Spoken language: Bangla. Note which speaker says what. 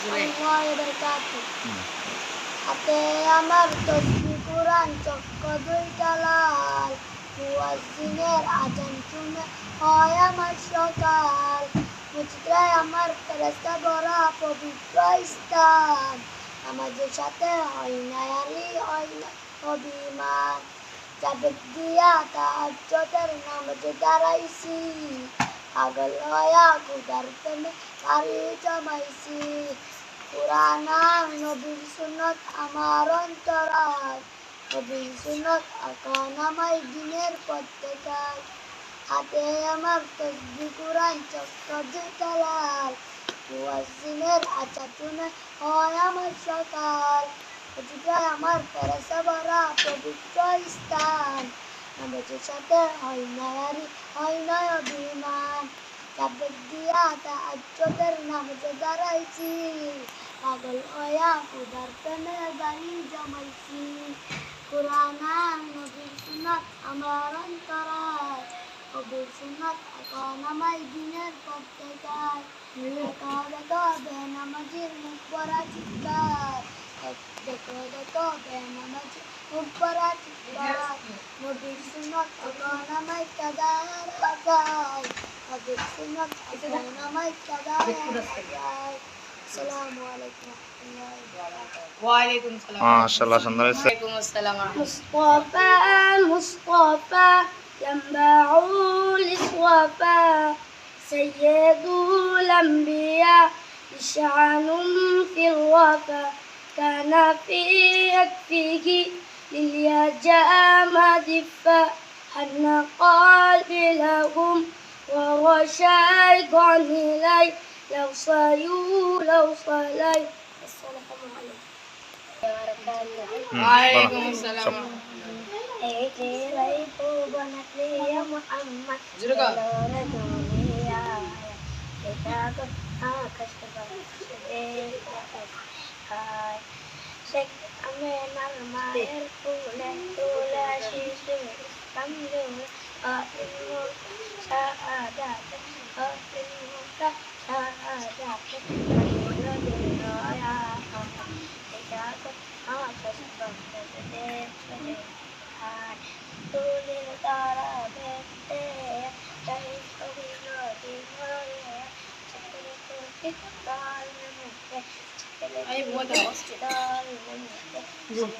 Speaker 1: warahmatullahi wabarakatuh. Hape amar tasbih Quran চক্র দুইটা লাল মুয়াজ্জিনের আজান শুনে হয় আমার সকাল মুচড়ায় আমার ফেরেশতা ভরা পবিত্র স্থান নামাজের সাথে হয় না আলী হয় না অভিমান জাবেদ দিয়া তাহাজ্জুদের নামাজে দাঁড়াইছি পাগল হয়া খুদার প্রেমে পাড়ি জমাইছি কুরআন আর নবীর সুন্নাত আমার অন্তরায় নবীর সুন্নাত এখন আমায় দিনের প্রত্যেকায় হাতে আমার তাসবিহ কুরআন চক্র দুইটা লাল মুয়াজ্জিনের আজান শুনে হয় আমার সকাল মুচড়ায় আমার ফেরেশতা ভরা পবিত্র স্থান নামাজের সাথে হয় না আলী হয় না অভিমান জাবেদ দিয়া তাহাজ্জুদের নামাজে দাঁড়াইছি পাগল হয়া খুদার প্রেমে বাড়ি জমাইছি কুরআন আর নবীর সুন্নাত আমার অন্তরায় নবীর সুন্নাত এখন আমায় দিনের প্রত্যেকায় দেখো দেখো বেনামাজির মুখ ভরা চিৎকার দেখো দেখো বেনামাজির মুখ ভরা চিৎকার নবীর সুন্নাত এখন আমায় কাদার লাগায় নবীর সুন্নাত এখন আমায় কাদার লাগায় আসসালামু আলাইকুম
Speaker 2: ওয়ালাইকুম সালাম
Speaker 3: মাশাআল্লাহ সুন্দর হয়েছে
Speaker 2: ওয়ালাইকুম আসসালাম
Speaker 1: مصطفى مصطفى ينبع الإصوافى سيد الأنبياء شعن في الوفا كان في يكفيه لليتامى دفا حن قلبي لهم ورشيقا إلي لو صلوا لو صلي السلام عليكم
Speaker 2: ওয়ালাইকুম আসসালাম Ay, buat apa sih?
Speaker 1: Juru